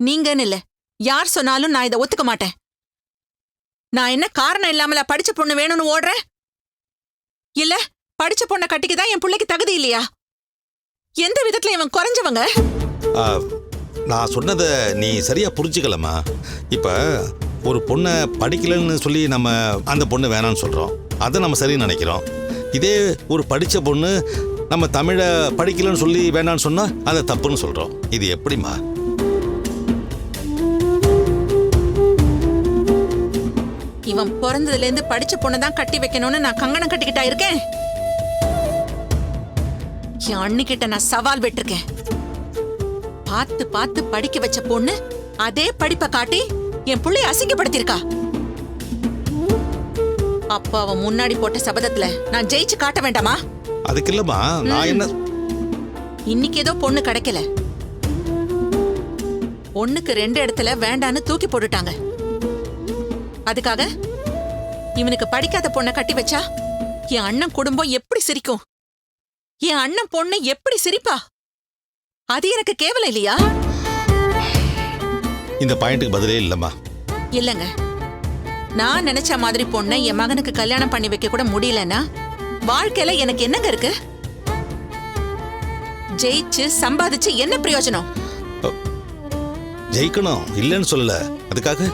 நீங்கன்னு இல்ல, யார் சொன்னாலும் நான் இதை ஒத்துக்க மாட்டேன். நான் என்ன காரணம் இல்லாமல படிச்ச பொண்ணு வேணும்னு ஓடுறேன்? இல்ல படிச்ச பொண்ணை கட்டிக்கதான் என் பிள்ளைக்கு தகுதி இல்லையா? எந்த விதத்துல இவன் குறைஞ்சவங்க? நான் சொன்னதை நீ சரியா புரிஞ்சுக்கலம்மா. இப்ப ஒரு பொண்ணை படிக்கலன்னு சொல்லி நம்ம அந்த பொண்ணு வேணான்னு சொல்றோம், அதை நம்ம சரின்னு நினைக்கிறோம். இதே ஒரு படிச்ச பொண்ணு நம்ம தமிழை படிக்கலன்னு சொல்லி வேணான்னு சொன்னா அதை தப்புன்னு சொல்றோம். இது எப்படிமா? இவன் பிறந்ததுல இருந்து படிச்ச பொண்ணுதான் கட்டி வைக்கணும்னு நான் கங்கணம் கட்டிக்கிட்டா இருக்கேன். என் அண்ணிக்கிட்ட நான் சவால் விட்டுருக்கேன். பார்த்து பார்த்து படிக்க வச்ச பொண்ணு அதே படிப்பை காட்டி என் புள்ளைய அசிங்கப்படுத்திருக்கா. அப்ப அவன் முன்னாடி போட்ட சபதத்துல நான் ஜெயிச்சு காட்ட வேண்டாமா? அதுக்கு இல்லம்மா, நான் என்ன இன்னைக்கு ஏதோ பொண்ணு கிடைக்கல, பொண்ணுக்கு 2 இடத்துல வேண்டான்னு தூக்கி போட்டுட்டாங்க. அதுக்காக இவனுக்கு படிக்காத பொண்ணை கட்டி வச்சா என் அண்ணன் குடும்பம் எப்படி சிரிக்கும்? என் அண்ணன் பொண்ணு எப்படி சிரிப்பா? அது எனக்கு கேவலம் இல்லையா? இந்த பாயிண்ட்டுக்கு பதிலே இல்லம்மா. இல்லங்க, நான் நினைச்ச மாதிரி பொண்ணை என் மகனுக்கு கல்யாணம் பண்ணி வைக்க கூட முடியலன்னா வாழ்க்கையில எனக்கு என்னங்க இருக்கு? ஜெயிச்சு சம்பாதிச்சு என்ன பிரயோஜனம்? ஜெயிக்கணும் இல்லைன்னு சொல்லல, அதுக்காக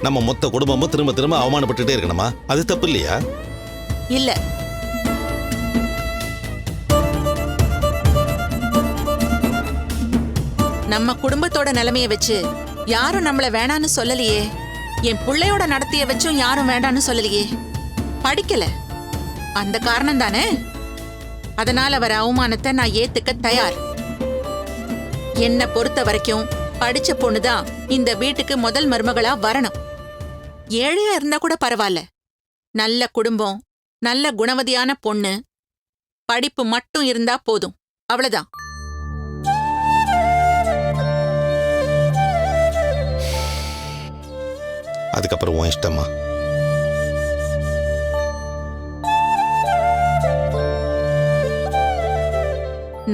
நம்ம மொத்த குடும்பமும் திரும்ப திரும்ப அவமானப்பட்டுட்டே இருக்கணுமா? அது தப்பு இல்லையா? இல்ல, நம்ம குடும்பத்தோட நிலைமைய வச்சு யாரும் நம்மள வேணான்னு சொல்லலையே. என் பிள்ளையோட நடத்திய வச்சும் யாரும் வேண்டான்னு சொல்லலையே. படிக்கல, அந்த காரணம் தானே. அதனால வர அவமானத்தை நான் ஏத்துக்க தயார். என்ன பொறுத்த வரைக்கும் படிச்ச பொண்ணுதான் இந்த வீட்டுக்கு முதல் மருமகளா வரணும். ஏழையா இருந்தா கூட பரவாயில்ல, நல்ல குடும்பம், நல்ல குணவதியான பொண்ணு, படிப்பு மட்டும் இருந்தா போதும், அவ்வளவுதான். அதுக்கப்புறம் உன் இஷ்டமா.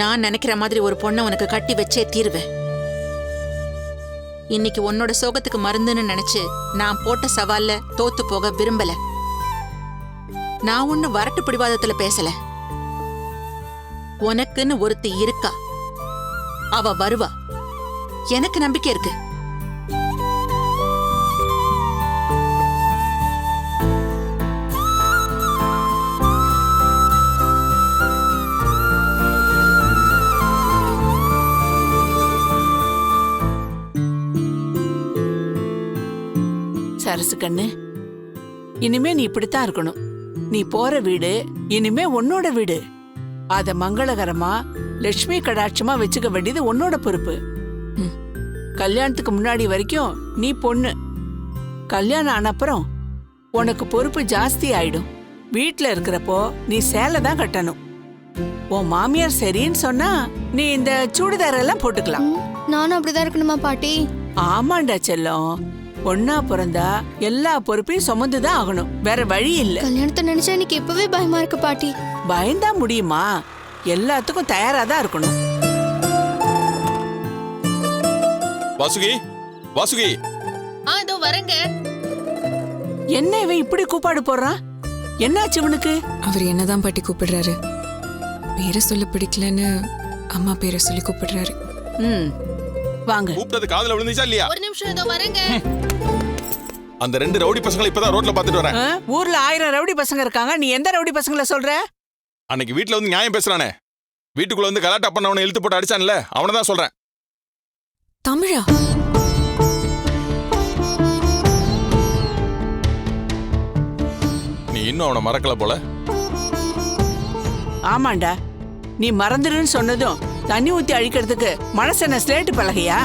நான் நினைக்கிற மாதிரி ஒரு பொண்ணை உனக்கு கட்டி வச்சே தீருவேன். இன்னைக்கு உன்னோட சோகத்துக்கு மருந்துன்னு நினைச்சு நான் போட்ட சவால்ல தோத்து போக விரும்பல. நான் ஒண்ணு வரட்டு பிடிவாதத்துல பேசல. உனக்குன்னு ஒருத்தி இருக்கா, அவ வருவா, எனக்கு நம்பிக்கை இருக்கு. சரசு கண்ணு, இனிமே நீ இப்படித்தான் இருக்கணும். நீ போற வீடு இனிமே உன்னோட வீடு. அத மங்களகரமா லட்சுமி கடாட்சமா வச்சுக்க வேண்டியது உன்னோட பொறுப்பு. கல்யாணத்துக்கு முன்னாடி வரைக்கும் நீ பொண்ணு. கல்யாணம் ஆனப்புறம் உனக்கு பொறுப்பு ஜாஸ்தி ஆயிடும். வீட்டுல இருக்கிறப்போ நீ சேலை தான் கட்டணும். உன் மாமியார் சரின்னு சொன்னா நீ இந்த சூடிதார் எல்லாம் போட்டுக்கலாம். நானும் அப்படிதான் இருக்கணுமா பாட்டி? ஆமாண்டா செல்லம், பொண்ணா பிறந்தா எல்லா பொறுப்பையும் சுமந்துதான் ஆகணும், வேற வழி இல்ல. கல்யாணத்தை நினைச்சா எனக்கு இப்பவே பயமா இருக்கு பாட்டி. பயந்தா முடியுமா? எல்லாத்துக்கும் தயாரா தான் இருக்கணும். வாசுகி, வாசுகி. இதோ வரேங்க. என்ன இவன் இப்படி கூப்பாடு போடுறான்? என்னாச்சு இவனுக்கு? அவர் என்னதான் பாட்டி கூப்பிடுறாரு. பேரை சொல்ல பிடிக்கலன்னு அம்மா பேரை சொல்லி கூப்பிடுறாரு. வாங்க. கூப்பிட்டது காதுல விழுந்துச்சா இல்லையா? ஒரு நிமிஷம், இதோ வரேங்க. அந்த 2 ரவுடி பசங்களை இப்பதான் ரோட்ல பாத்துட்டு வரேன். ஊர்ல 1000 ரவுடி பசங்க இருக்காங்க, நீ எந்த ரவுடி பசங்களை சொல்ற? அன்னைக்கு வீட்டுல வந்து நியாயம் பேசுறானே, வீட்டுக்குள்ள வந்து கலாட்டா பண்ணவனை இழுத்து போட்டு அடிச்சான்ல, அவனை தான் சொல்றேன். தமிழா? நீ இன்னும் அவனை மறக்கல போல. ஆமாண்டா, நீ மறந்துடுன்னு சொன்னதும் தண்ணி ஊத்தி அழிக்கிறதுக்கு மனசு என்ன ஸ்லேட்டு பலகையா?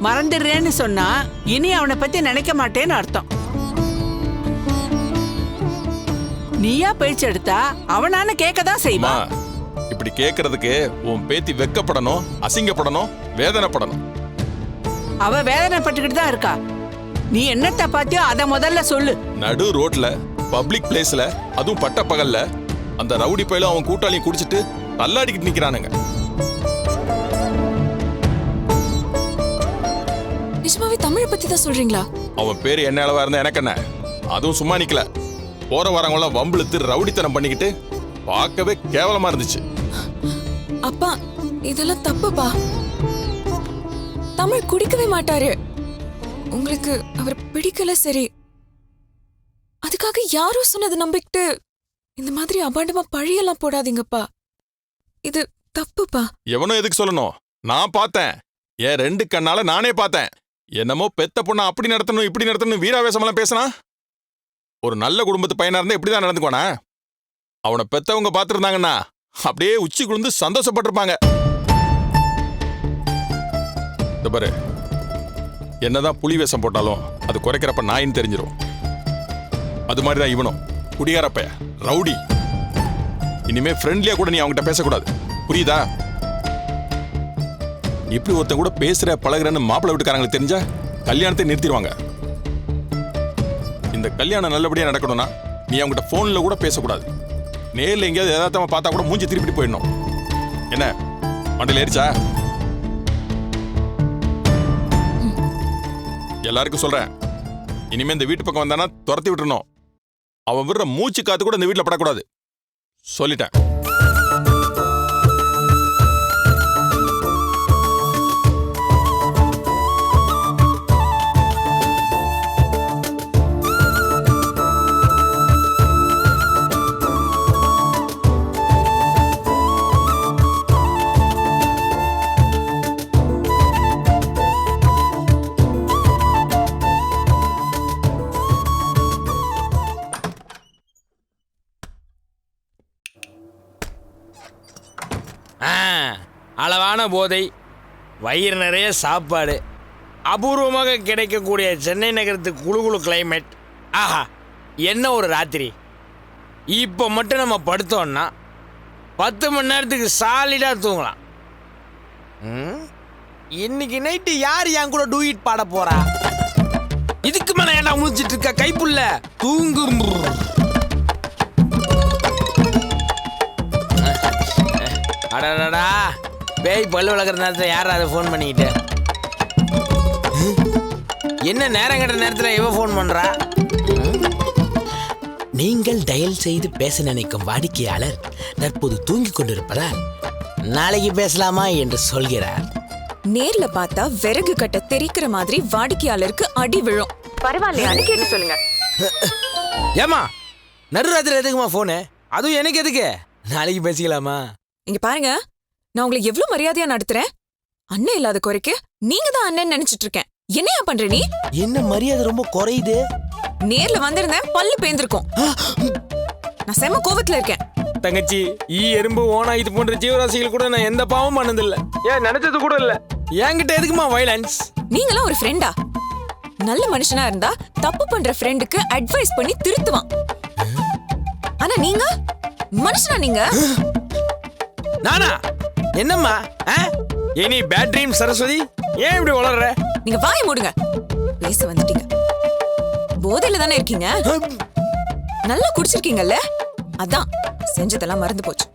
மறந்துடுறேன்னு சொன்னா இனி அவனை பத்தி நினைக்க மாட்டேன்னு அர்த்தம். நீயா பேச்சு எடுத்தா அவனான கேட்கதான் செய்வான். இப்படி கேட்கறதுக்கு உன் பேத்தி வெக்கப்படணும், அசிங்கப்படணும், வேதனைப்படணும். அவ வேதனைப்பட்டுக்கிட்டு தான் இருக்கா. நீ என்னத்த பாத்தியோ அத முதல்ல சொல்லு. நடு ரோட்ல பப்ளிக் பிளேஸ்ல, அதுவும் பட்ட பகல்ல, அந்த ரவுடி பையில அவன் கூட்டாளியும் குடிச்சிட்டு தள்ளாடிக்கிட்டு நிக்கிறானுங்க. நிஜமாவே தமிழை பத்தி தான் சொல்றீங்களா? அவன் பேரு என்ன அளவா இருந்தா எனக்கு என்ன, அதுவும் சும்மா நிக்கல. போற வரவங்களாம் வம்பிழுத்து ரவுடித்தனம் பண்ணிக்கிட்டு பார்க்கவே கேவலமா இருந்துச்சு. அப்பா இதெல்லாம் தப்புப்பா. தமிழ் குடிக்கவே மாட்டாரு. உங்களுக்கு அவர் பிடிக்கல சரி, அதுக்காக யாரோ சொன்னதை நம்பிக்கிட்டு இந்த மாதிரி அபாண்டமா பழியெல்லாம் போடாதீங்கப்பா. இது தப்புப்பா. எவனும் எதுக்கு சொல்லணும்? நான் பார்த்தேன், என் 2 கண்ணால நானே பார்த்தேன். என்னமோ பெத்த பொண்ணா அப்படி நடத்தணும் இப்படி நடத்தணும் வீராவேசமெல்லாம் பேசினா. ஒரு நல்ல குடும்பத்து பையனா இருந்தா இப்படிதான் நடந்துக்குவானா? அவனை பெத்தவங்க பார்த்துருந்தாங்கன்னா அப்படியே உச்சி குளிந்து சந்தோஷப்பட்டிருப்பாங்க. இந்த பாரு, என்னதான் புலி வேஷம் போட்டாலும் அது குறைக்கிறப்ப நாயின்னு தெரிஞ்சிடும். அது மாதிரிதான் இவனும், குடிகாரப்ப ரவுடி. இனிமே ஃப்ரெண்ட்லியா கூட நீ அவங்ககிட்ட பேசக்கூடாது, புரியுதா? இப்படி ஒருத்தன் கூட பேசுற பழகுறன்னு மாப்பிள்ளை வீட்டுக்காரங்களுக்கு தெரிஞ்சா கல்யாணத்தை நிறுத்திடுவாங்க. இந்த கல்யாணம் நல்லபடியா நடக்கணும்னா நீ அவங்ககிட்ட போன்ல கூட பேசக்கூடாது. நேர்ல எங்கேயாவது எதார்த்தமா பார்த்தா கூட மூஞ்சி திருப்பிட்டு போயிடணும். என்ன மண்டல ஏறிச்சா? எல்லாருக்கும் சொல்றேன், இனிமே இந்த வீட்டு பக்கம் வந்தானா துரத்தி விட்டுறணும். அவன் விடுற மூச்சு காத்து கூட இந்த வீட்டுல படக்கூடாது, சொல்லிட்டேன். அளவான போதை, வயிறு நிறைய சாப்பாடு, அபூர்வமாக கிடைக்கக்கூடிய சென்னை நகரத்து குளு கிளைமேட். ஆஹா, என்ன ஒரு ராத்திரி! இப்போ மட்டும் நம்ம படுத்தோம்னா 10 மணி நேரத்துக்கு சாலிடாக தூங்கலாம். இன்னைக்கு நைட்டு யார் என் கூட டூயிட் பாட போறா? இதுக்கு மேலே ஏன்டா முடிச்சிட்டு இருக்க கைப்புள்ள? தூங்கும். அடடா, பேய் பல்லு வளர்க்குற நேரத்தில் யார் அதை ஃபோன் பண்ணிக்கிட்டு? என்ன நேரம் கட்ட நேரத்தில் இவ ஃபோன் பண்ணுறா? நீங்கள் டயல் செய்து பேச நினைக்கும் வாடிக்கையாளர் தற்போது தூங்கிக் கொண்டிருப்பதால் நாளைக்கு பேசலாமா என்று சொல்கிறார். நேர்ல பார்த்தா விறகு கட்ட தெரிக்கிற மாதிரி வாடிக்கையாளருக்கு அடி விழும். பரவாயில்லையான்னு கேட்டு சொல்லுங்க. ஏமா நடுராத்திரி எதுக்குமா ஃபோனு? அதுவும் எனக்கு எதுக்கு? நாளைக்கு பேசிக்கலாமா? இங்க பாருங்க, நான் உங்களை எவ்வளவு மரியாதையா நடத்துறேன். அண்ணன் இல்லாத குறைக்கு நீங்க தான் அண்ணன் நினைச்சிட்டு இருக்கேன். என்னையா பண்ற நீ? என்ன மரியாதை ரொம்ப குறையுது? நேர்ல வந்திருந்தேன், பல்லு பேந்திருக்கும். நான் செம கோவத்துல இருக்கேன். தங்கச்சி, எறும்பு ஓனா இது போன்ற ஜீவராசிகள் கூட நான் எந்த பாவம் பண்ணதில்லை. ஏன் நினைச்சது கூட இல்ல. என்கிட்ட எதுக்குமா வயலன்ஸ்? நீங்களாம் ஒரு ஃப்ரெண்டா? நல்ல மனுஷனா இருந்தா தப்பு பண்ற ஃப்ரெண்டுக்கு அட்வைஸ் பண்ணி திருத்துவான். ஆனா நீங்க மனுஷனா? நீங்க நானா? என்னம்மா எனி பேட் ட்ரீம் சரஸ்வதி? ஏன் இப்படி வளர்ற? நீங்க வாய மூடுங்க. பேச வந்துட்டீங்க. போதையில தானே இருக்கீங்க. நல்லா குடிச்சிருக்கீங்கல்ல, அதான் செஞ்சதெல்லாம் மறந்து போச்சு.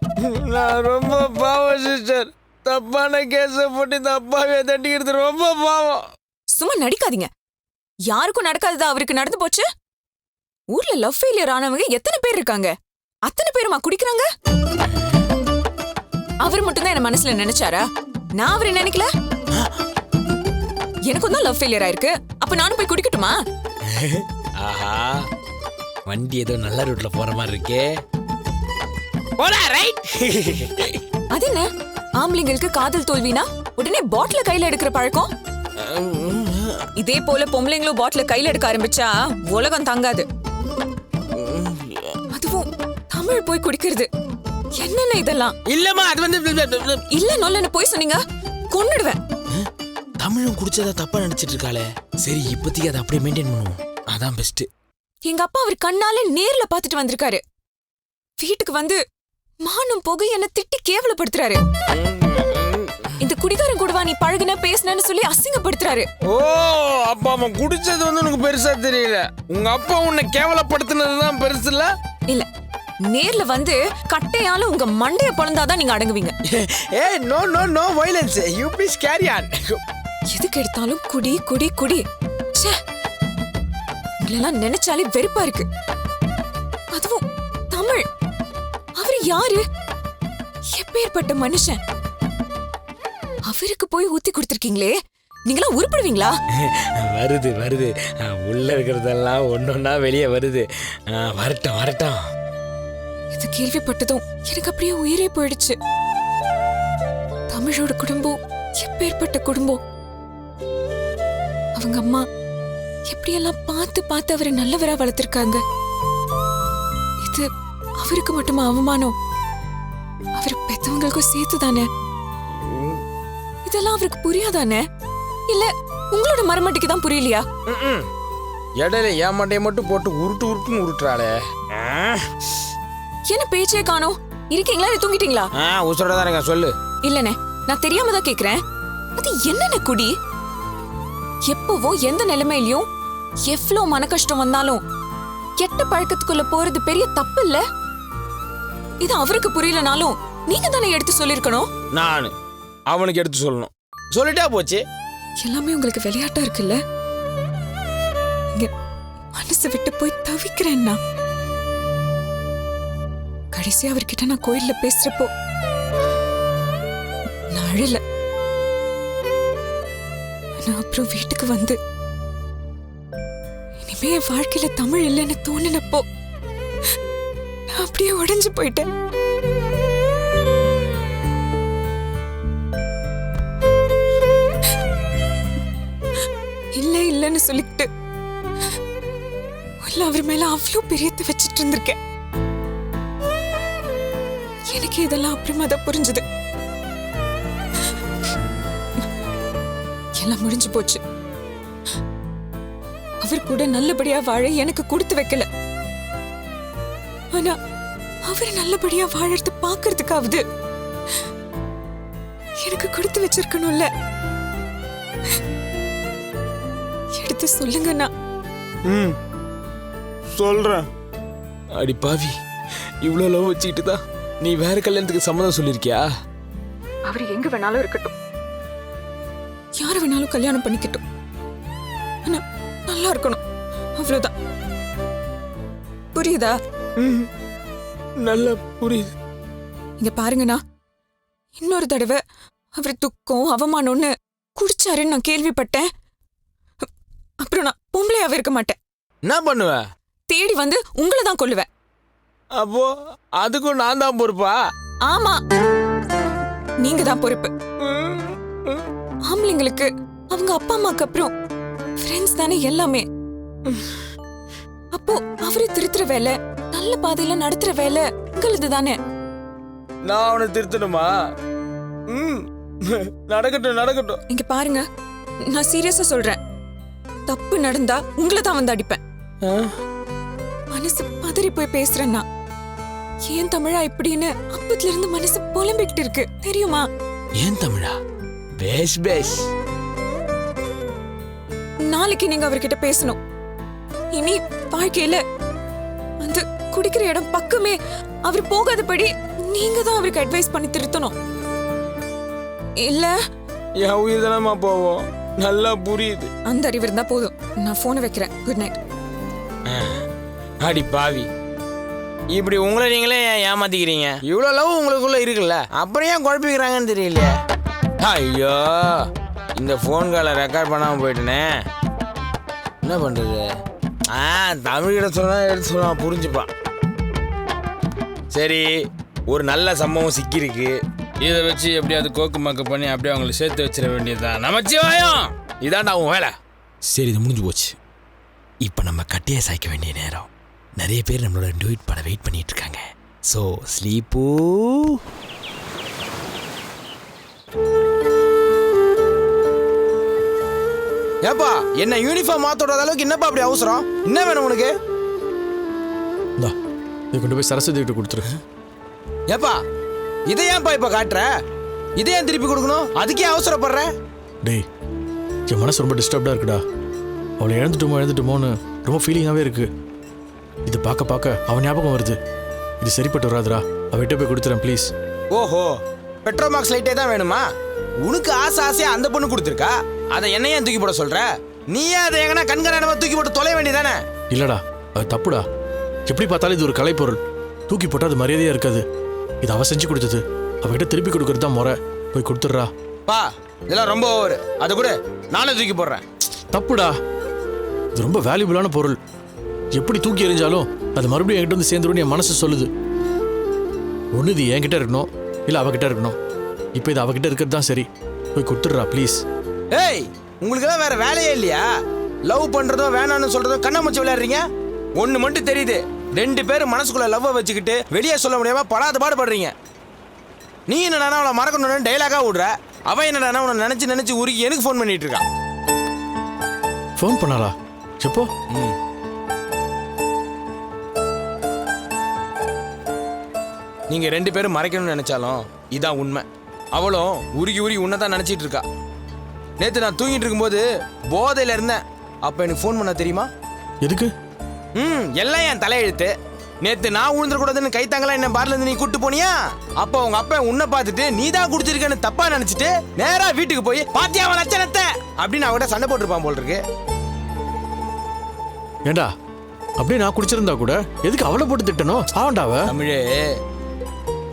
நான் ரொம்ப பாவம் சிஸ்டர். தப்பான கேஸ போட்டு இந்த அப்பாவே தட்டிக்கிறது ரொம்ப பாவம். சும்மா நடிக்காதீங்க. யாருக்கும் நடக்காதது அவருக்கு நடந்து போச்சு. ஊர்ல லவ் ஃபெயிலியர் ஆனவங்க எத்தனை பேர் இருக்காங்க? அத்தனை பேருமா குடிக்கிறாங்க? அவர் மட்டும்தான் என்ன மனசுல நினைச்சாரா? நான் அவரை நினைக்கல. எனக்கும் தான் லவ் ஃபெயிலியர் ஆயிருக்கு. அப்ப நானும் போய் குடிக்கட்டுமா? ஆஹா, வண்டி ஏதோ நல்ல ரூட்ல போற மாதிரி இருக்கே. போடா ரைட். அது என்ன, ஆம்பளைங்களுக்கு காதல் தோல்வினா உடனே பாட்டில கையில எடுக்கிற பழக்கம்? இதே போல பொம்பளைங்களும் பாட்டில கையில எடுக்க ஆரம்பிச்சா உலகம் தாங்காது. அதுவும் தமிழ் போய் குடிக்கிறது என்னென்ன இதெல்லாம்? இல்லம்மா, அது வந்து இல்ல நொல்லன்னு போய் சொன்னீங்க, கொன்னுடுவேன். தமிழும் குடிச்சதா தப்பா நினைச்சிட்டு இருக்காளே. சரி, இப்போதைக்கு அதை அப்படியே மெயின்டைன் பண்ணுவோம், அதான் பெஸ்ட். எங்க அப்பா அவர் கண்ணாலே நேர்ல பாத்துட்டு வந்திருக்காரு. வீட்டுக்கு வந்து மானம் போக என்ன திட்டி கேவலப்படுத்துறாரு. இந்த குடிகாரன் கூடவா நீ பழகுன பேசுனன்னு சொல்லி அசிங்கப்படுத்துறாரு. ஓ, அப்பா அவன் குடிச்சது வந்து உனக்கு பெருசா தெரியல. உங்க அப்பா உன்னை கேவலப்படுத்தினதுதான் பெருசு இல்ல? இல்ல, நேர்ல வந்து கட்டையால உங்க மண்டைய பொளந்தாதான் நீங்க அடங்குவீங்க. ஏ no no no violence. You please carry on. எதுக்கு எடுத்தாலும் குடி குடி குடி. ச்சே, உங்களெல்லாம் நினைச்சாலே வெறுப்பா இருக்கு. அதுவும் தமிழ். அவரு யாரு? எப்பேற்பட்ட மனுஷன்? அவருக்கு போய் ஊத்தி கொடுத்திருக்கீங்களே, நீங்களா உருப்படுவீங்களா? வருது வருது, உள்ள இருக்கிறதெல்லாம் ஒன்னொன்னா வெளியே வருது. வரட்டும் வரட்டும். இது கேள்விப்பட்டதும் எனக்கு அப்படியே உயிரே போயிடுச்சு. தமிழோட குடும்பம் எப்பேற்பட்ட குடும்பம். அவங்க அம்மா எப்படியெல்லாம் பார்த்து பார்த்து அவரை நல்லவரா வளர்த்திருக்காங்க. இது அவருக்கு மட்டுமா அவமானம்? அவர் பெத்தவங்களுக்கும் சேர்த்து தானே. இதெல்லாம் அவருக்கு புரியாதானே? இல்ல உங்களோட மரமட்டிக்கு தான் புரியலையா? இடையில என் மண்டையை மட்டும் போட்டு உருட்டு உருட்டுன்னு உருட்டுறாளே. என்ன பேச்சே காணோம்? இருக்கீங்களா இல்ல தூங்கிட்டீங்களா? உசுரோட தான் இருக்க, சொல்லு. இல்லனே, நான் தெரியாம தான் கேக்குறேன். அது என்னென்ன குடி? எப்பவோ எந்த நிலைமையிலயும் எவ்வளோ மன கஷ்டம் வந்தாலும் கெட்ட பழக்கத்துக்குள்ள போறது பெரிய தப்பு இல்ல. இது அவருக்கு புரியலனாலும் நீங்க தானே எடுத்து சொல்லிருக்கணும். நான் அவனுக்கு எடுத்து சொல்லணும். சொல்லிட்டா போச்சு. எல்லாமே உங்களுக்கு விளையாட்டா இருக்குல்ல. இங்க மனசு விட்டு போய் தவிக்கிறேன்னா, கடைசி அவர்கிட்ட நான் கோயில்ல பேசுறப்போ நான் அழல. நான் அப்புறம் வீட்டுக்கு வந்து இனிமே என் வாழ்க்கையில தமிழ் இல்லைன்னு தோணினப்போ நான் அப்படியே உடைஞ்சு போயிட்டேன். இல்ல இல்லன்னு சொல்லிட்டு அவர் மேல அவ்வளவு பிரியத்தை வச்சிட்டு இருந்திருக்கேன். எனக்கு இதெல்லாம் அப்புறமா தான் புரிஞ்சுது. எல்லாம் முடிஞ்சு போச்சு. அவர் கூட நல்லபடியா வாழ எனக்கு கொடுத்து வைக்கல. ஆனா அவர் நல்லபடியா வாழறது பாக்குறதுக்காவது எனக்கு கொடுத்து வச்சிருக்கணும்ல. எடுத்து சொல்லுங்கண்ணா. சொல்றேன். அடி பாவி, இவ்வளவு லவ் வச்சுக்கிட்டு தான் நீ வேற கல்யாணத்துக்கு சம்மதம் சொல்லிருக்கியா? அவர் எங்க வேணாலும் இருக்கட்டும், யார வேணாலும் கல்யாணம் பண்ணிக்கட்டும். ஆனா நல்லா இருக்கணும், அவ்வளவுதான். புரியுதா? நல்லா புரியுது. இங்க பாருங்கண்ணா, இன்னொரு தடவை அவர் துக்கம் அவமானம்னு குடிச்சாருன்னு நான் கேள்விப்பட்டேன். அப்புறம் நான் பொம்பளையாவே இருக்க மாட்டேன். என்ன பண்ணுவ? தேடி வந்து உங்களை தான் கொல்லுவேன். அப்போ அதுக்கும் நான் தான் பொறுப்பா? ஆமா, நீங்க தான் பொறுப்பு. ஆம்பளைங்களுக்கு அவங்க அப்பா அம்மாக்கு அப்புறம் ஃப்ரெண்ட்ஸ் தானே எல்லாமே. அப்போ அவரு திருத்துற வேலை, நல்ல பாதையில நடத்துற வேலை உங்களது தானே. நான் அவனை திருத்தணுமா? நடக்கட்டும் நடக்கட்டும். இங்க பாருங்க, நான் சீரியஸா சொல்றேன். தப்பு நடந்தா உங்களை தான் வந்து அடிப்பேன். மனசு பதறி போய் பேசுறேன்னா ஏன் தமிழா இப்படின்னு அப்பத்துல இருந்து மனசு புலம்பிக்கிட்டு இருக்கு தெரியுமா? ஏன் தமிழா? பேஸ் பேஸ். நாளைக்கு நீங்க அவர்கிட்ட பேசணும். இனி வாழ்க்கையில அந்த குடிக்கிற இடம் பக்கமே அவர் போகாதபடி நீங்க தான் அவருக்கு அட்வைஸ் பண்ணி திருத்தணும். இல்ல என் உயிர் தானமா போவோம். நல்லா புரியுது. அந்த அறிவு இருந்தா போதும். நான் போனை வைக்கிறேன். Good night. அடி பாவி, இப்படி உங்களை நீங்களே ஏன் ஏமாத்திக்கிறீங்க? இவ்வளோ லவ் உங்களுக்குள்ள இருக்குல்ல, அப்புறம் ஏன் குழப்பிக்கிறாங்கன்னு தெரியலையே. ஐயோ, இந்த ஃபோன் காலை ரெக்கார்ட் பண்ணாமல் போயிட்டேனே, என்ன பண்ணுறது? தமிழ்கிட்ட சொன்னா எடுத்து சொல்லலாம், புரிஞ்சுப்பான். சரி, ஒரு நல்ல சம்பவம் சிக்கிருக்கு. இதை வச்சு எப்படியாவது கோக்கு மக்கு பண்ணி அப்படியே அவங்களை சேர்த்து வச்சிட வேண்டியதுதான். நமச்சிவாயம், இதாண்டா உன் வேலை. சரி, இது முடிஞ்சு போச்சு. இப்போ நம்ம கட்டையை சாய்க்க வேண்டிய நேரம். நிறைய பேர் நம்மளோட டூயிட் பட வெயிட் பண்ணிட்டு இருக்காங்க. ஸோ ஸ்லீப்பூ. ஏப்பா, என்ன யூனிஃபார்ம் மாத்தோட அளவுக்கு என்னப்பா அப்படி அவசரம்? என்ன வேணும் உனக்கு? நீ கொண்டு போய் சரஸ்வதி கிட்ட கொடுத்துரு. ஏப்பா, இதை ஏன்ப்பா இப்போ காட்டுற? இதை ஏன் திருப்பி கொடுக்கணும்? அதுக்கே அவசரப்படுற? டேய், என் மனசு ரொம்ப டிஸ்டர்ப்டாக இருக்குடா. அவளை இழந்துட்டோமோன்னு ரொம்ப ஃபீலிங்காகவே இருக்கு. இது பார்க்க பார்க்க அவன் ஞாபகம் வருது. இது சரிப்பட்டு வராதுடா. அவகிட்ட போய் கொடுத்துறேன் ப்ளீஸ். ஓஹோ, பெட்ரோமாக்ஸ் லைட்டே தான் வேணுமா? உனக்கு ஆசை ஆசையா அந்த பொண்ணு கொடுத்துருக்கா, அதை என்ன ஏன் தூக்கி போட சொல்ற? நீயே அதை எங்கன்னா கண்கரானமா தூக்கி போட்டு தொலை வேண்டியதானே? இல்லடா, அது தப்புடா. எப்படி பார்த்தாலும் இது ஒரு கலைப்பொருள். தூக்கி போட்டால் அது மரியாதையா இருக்காது. இது அவ செஞ்சு கொடுத்தது, அவகிட்ட திருப்பி கொடுக்கறது தான் முறை. போய் கொடுத்துட்றா. பா, இதெல்லாம் ரொம்ப ஓவர். அதை கூட நானே தூக்கி போடுறேன். தப்புடா, இது ரொம்ப வேல்யூபிளான பொருள். எப்படி தூக்கி எறிஞ்சாலும் அது மறுபடியும் என்கிட்ட வந்து சேர்ந்துருன்னு என் மனசு சொல்லுது. ஒன்று இது என்கிட்ட இருக்கணும், இல்லை அவகிட்ட இருக்கணும். இப்போ இது அவகிட்ட இருக்கிறது தான் சரி. போய் கொடுத்துட்றா ப்ளீஸ். ஏய், உங்களுக்கெல்லாம் வேற வேலையே இல்லையா? லவ் பண்றதோ வேணான்னு சொல்றதோ கண்ணா மூச்சு விளையாடுறீங்க. ஒண்ணு மட்டும் தெரியுது, 2 பேரும் மனசுக்குள்ள லவ்வை வச்சுக்கிட்டு வெளியே சொல்ல முடியாம படாத பாடுபடுறீங்க. நீ என்னடா அவளை மறக்கணும்னு டைலாகா விடுற, அவ என்னடா உன்னை நினைச்சு நினைச்சு உருகி எனக்கு ஃபோன் பண்ணிட்டு இருக்கா. ஃபோன் பண்ணாளா? எப்போ? நீங்க 2 பேரும் மறைக்கணும்னு நினைச்சாலும் இதான் உண்மை. அவளும் உருகி உருகி உன்னதான் நினைச்சிட்டு இருக்கா. நேத்து நான் தூங்கிட்டு இருக்கும்போது போதையில இருந்தேன். அப்ப எனக்கு ஃபோன் பண்ண தெரியுமா? எதுக்கு? எல்லாம் என் தலையெழுத்து. நேத்து நான் உழுந்துடக்கூடாதுன்னு கைத்தாங்களா என்ன பார்ல இருந்து நீ கூட்டு போனியா? அப்ப உங்க அப்பா உன்னை பார்த்துட்டு நீ தான் குடிச்சிருக்கேன்னு தப்பா நினைச்சிட்டு நேரா வீட்டுக்கு போய் பாத்தியா அவன் லட்சணத்தை அப்படின்னு அவகிட்ட சண்டை போட்டுருப்பான் போல் இருக்கு. ஏண்டா, அப்படியே நான் குடிச்சிருந்தா கூட எதுக்கு அவளை போட்டு திட்டணும்? ஆவண்டாவ தமிழே,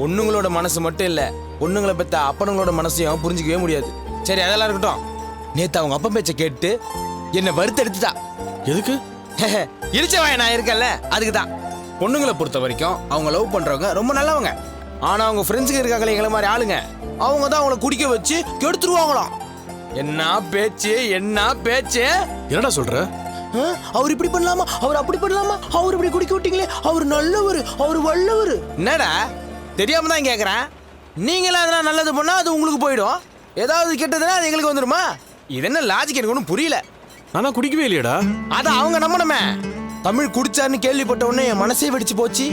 பொண்ணுங்களோட மனசு மட்டும் இல்ல, பொண்ணுங்களை பெத்த அப்பனுங்களோட மனசையும் புரிஞ்சிக்கவே முடியாது. சரி, அதெல்லாம் இருக்கட்டும். நேத்து அவங்க அப்பா பேச்ச கேட்டு என்ன வறுத்தெடுத்துட்டா. எதுக்கு? இழிச்சவன் நான் இருக்கேன்ல, அதுக்கு தான். பொண்ணுங்களை பொறுத்த வரைக்கும் அவங்க லவ் பண்றவங்க ரொம்ப நல்லவங்க. ஆனா அவங்க ஃப்ரெண்ட்ஸுக்கு இருக்காங்களே எங்களை மாதிரி ஆளுங்க, அவங்க தான் அவங்கள குடிக்க வச்சு கெடுத்துருவாங்களாம். என்ன பேச்சு, என்ன பேச்சு! என்னடா சொல்ற? அவர் இப்படி பண்ணலாமா, அவர் அப்படி பண்ணலாமா, அவர் இப்படி குடிக்க விட்டீங்களே, அவர் நல்லவர், அவர் வல்லவர். என்னடா தெரியாம தான் கேக்குறேன். நீங்களா அதெல்லாம் நல்லது பண்ணா அது உங்களுக்கு போயிடும், ஏதாவது கெட்டதுன்னா அது எங்களுக்கு வந்துருமா? இது என்ன லாஜிக்? எனக்கு ஒன்றும் புரியல. நானா குடிக்கவே இல்லையடா. அதான் அவங்க நம்பணுமே. தமிழ் குடிச்சாருன்னு கேள்விப்பட்ட உடனே என் மனசே வெடிச்சு போச்சு.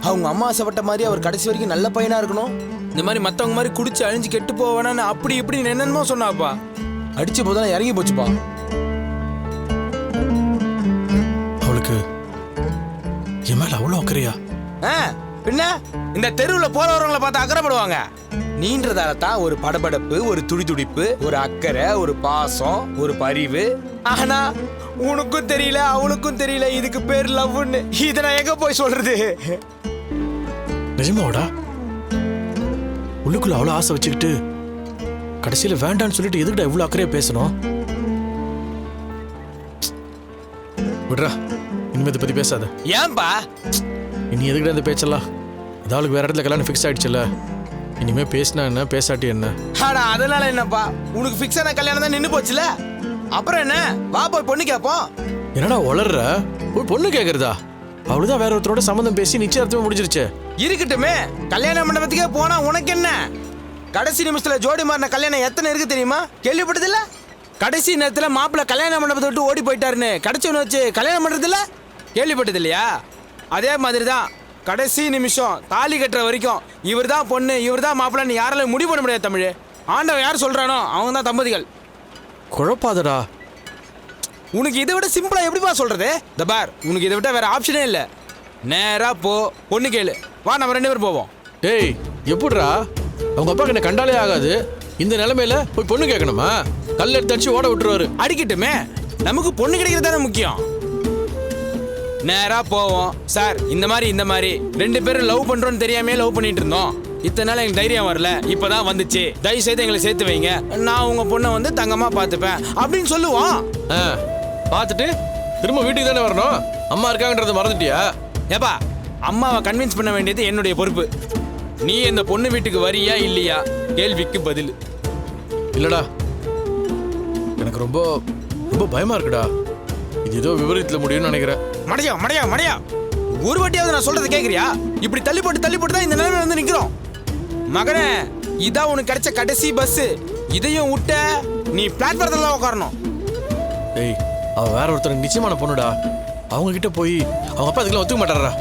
அவங்க அம்மா ஆசைப்பட்ட மாதிரி அவர் கடைசி வரைக்கும் நல்ல பையனா இருக்கணும், இந்த மாதிரி மற்றவங்க மாதிரி குடிச்சு அழிஞ்சு கெட்டு போவேனான்னு அப்படி இப்படி என்னென்னமோ சொன்னாப்பா. அடிச்ச போதெல்லாம் இறங்கி போச்சுப்பா. அவளுக்கு என் மேல அவ்வளோ அக்கறையா? பின்ன இந்த தெருவில் போறவங்களை பார்த்து அக்கறைப்படுவாங்க. நீன்றதால தான் ஒரு படபடப்பு, ஒரு துடிதுடிப்பு, ஒரு அக்கறை, ஒரு பாசம், ஒரு பரிவு. ஆனா உனக்கும் தெரியல, அவனுக்கும் தெரியல இதுக்கு பேர் லவ்னு. இதை நான் எங்க போய் சொல்றது? நிஜமாவோடா? உள்ளுக்குள்ள அவ்வளோ ஆசை வச்சுக்கிட்டு கடைசியில் வேண்டான்னு சொல்லிட்டு எதுக்குடா இவ்வளோ அக்கறையா பேசணும்? விட்றா, இனிமே இதை பத்தி பேசாத. ஏன்பா இனி எதுக்குடா இந்த பேச்செல்லாம்? அதாவது வேற இடத்துல கல்யாணம் ஃபிக்ஸ் ஆயிடுச்சுல்ல, இனிமே பேசினா என்ன பேசாட்டி என்ன? ஆனா அதனால என்னப்பா, உனக்கு ஃபிக்ஸ் ஆன கல்யாணம் தான் நின்னு போச்சுல, அப்புறம் என்ன? வா போய் பொண்ணு கேப்போம். என்னடா வளர்ற? போய் பொண்ணு கேக்குறதா? அவளுதான் வேற ஒருத்தரோட சம்மந்தம் பேசி நிச்சயதார்த்தமே முடிஞ்சிருச்சு. இருக்கட்டுமே, கல்யாண மண்டபத்துக்கே போனா உனக்கு என்ன? கடைசி நிமிஷத்துல ஜோடி மாறின கல்யாணம் எத்தனை இருக்கு தெரியுமா? கேள்விப்பட்டதில்ல? கடைசி நேரத்துல மாப்பிள்ள கல்யாண மண்டபத்தை விட்டு ஓடி போயிட்டாருன்னு கடைச்சவனை வச்சு கல்யாணம் பண்றதில்ல? கேள்விப்பட்டது இல்லையா? அதே மாதிரி தான் கடைசி நிமிஷம் தாலி கட்டுற வரைக்கும் இவர் தான் பொண்ணு, இவர் தான் மாப்பிள்ளன்னு யாராலும் முடிவு பண்ண முடியாது. தமிழ் ஆண்டவன் யார் சொல்றானோ அவங்க தான் தம்பதிகள். குழப்பாதடா. உனக்கு இதை விட சிம்பிளா எப்படிப்பா சொல்றது? இந்த பார், உனக்கு இதை விட வேற ஆப்ஷனே இல்லை. நேரா போ, பொண்ணு கேளு. வா, நம்ம 2 பேரும் போவோம். டேய், எப்படிரா? அவங்க அப்பாக்கு என்ன கண்டாலே ஆகாது. இந்த நிலைமையில போய் பொண்ணு கேட்கணுமா? கல் எடுத்து அடிச்சு ஓட விட்டுருவாரு. அடிக்கட்டுமே, நமக்கு பொண்ணு கிடைக்கிறது தானே முக்கியம். நேரா போவோம். சார், இந்த மாதிரி 2 பேரும் லவ் பண்றோம்னு தெரியாமே லவ் பண்ணிட்டு இருந்தோம். இத்தனை நாள் எங்களுக்கு தைரியம் வரல, இப்பதான் வந்துச்சு. தயவு செய்து எங்களை சேர்த்து வைங்க, நான் உங்க பொண்ணை வந்து தங்கமா பார்த்துப்பேன் அப்படின்னு சொல்லுவோம். பார்த்துட்டு திரும்ப வீட்டுக்கு தானே வரணும். அம்மா இருக்காங்கன்றத மறந்துட்டியா? ஏப்பா, அம்மாவை கன்வின்ஸ் பண்ண வேண்டியது என்னுடைய பொறுப்பு. நீ இந்த பொண்ணு வீட்டுக்கு வரியா இல்லையா? கேள்விக்கு பதில். இல்லடா, எனக்கு ரொம்ப ரொம்ப பயமா இருக்குடா. இது ஏதோ விபரீதத்துல முடியும்னு நினைக்கிறேன். மடையா மடையா மடையா, ஒரு வாட்டியாவது நான் சொல்றது கேக்குறியா? இப்படி தள்ளி போட்டு தான் இந்த நிலைமை வந்து நிக்கிறோம். மகனே, இதான் உனக்கு கிடைச்ச கடைசி பஸ். இதையும் விட்ட நீ பிளாட்ஃபார்ம்ல தான் உட்காரணும். டேய், அவ வேற ஒருத்தருக்கு நிச்சயமான பொண்ணுடா. அவங்க கிட்ட போய் அவங்க அப்பா அதுக்கெல்லாம் ஒத்துக்க மாட்டாரா?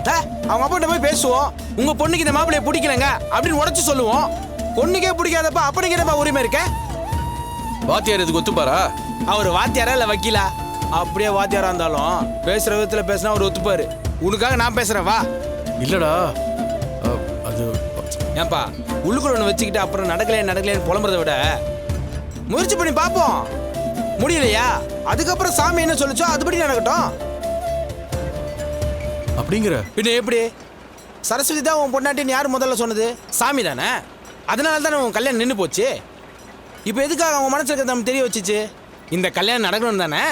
அவங்க அப்பா கிட்ட போய் பேசுவோம். உங்க பொண்ணுக்கு இந்த மாப்பிள்ளைய பிடிக்கலங்க அப்படின்னு உடச்சு சொல்லுவோம். பொண்ணுக்கே பிடிக்காதப்ப அப்பனுக்கு என்னப்பா உரிமை இருக்க? வாத்தியார் இதுக்கு ஒத்துப்பாரா? அவர் வாத்தியாரா இல்ல வக்கீலா? அப்படியே வாத்தியாரா இருந்தாலும் பேசுற விதத்துல பேசினா அவர் ஒத்துப்பாரு. உனக்காக நான் பேசுறேன், வா. இல்லடா, அது ஏன்பா உள்ளுக்குள்ள ஒன்று வச்சுக்கிட்டு அப்புறம் நடக்கலைன்னு புலம்புறதை விட முயற்சி பண்ணி பார்ப்போம். முடியலையா அதுக்கப்புறம் சாமி என்ன சொல்லுச்சோ அதுபடி நடக்கட்டும். அப்படிங்கிற பின்ன எப்படி? சரஸ்வதி தான் உன் பொண்டாட்டின்னு யார் முதல்ல சொன்னது? சாமி தானே. அதனால தானே உன் கல்யாணம் நின்று போச்சு. இப்போ எதுக்காக அவன் மனசுக்கு நம்ம தெரிய வச்சுச்சு? இந்த கல்யாணம் நடக்கணும் தானே.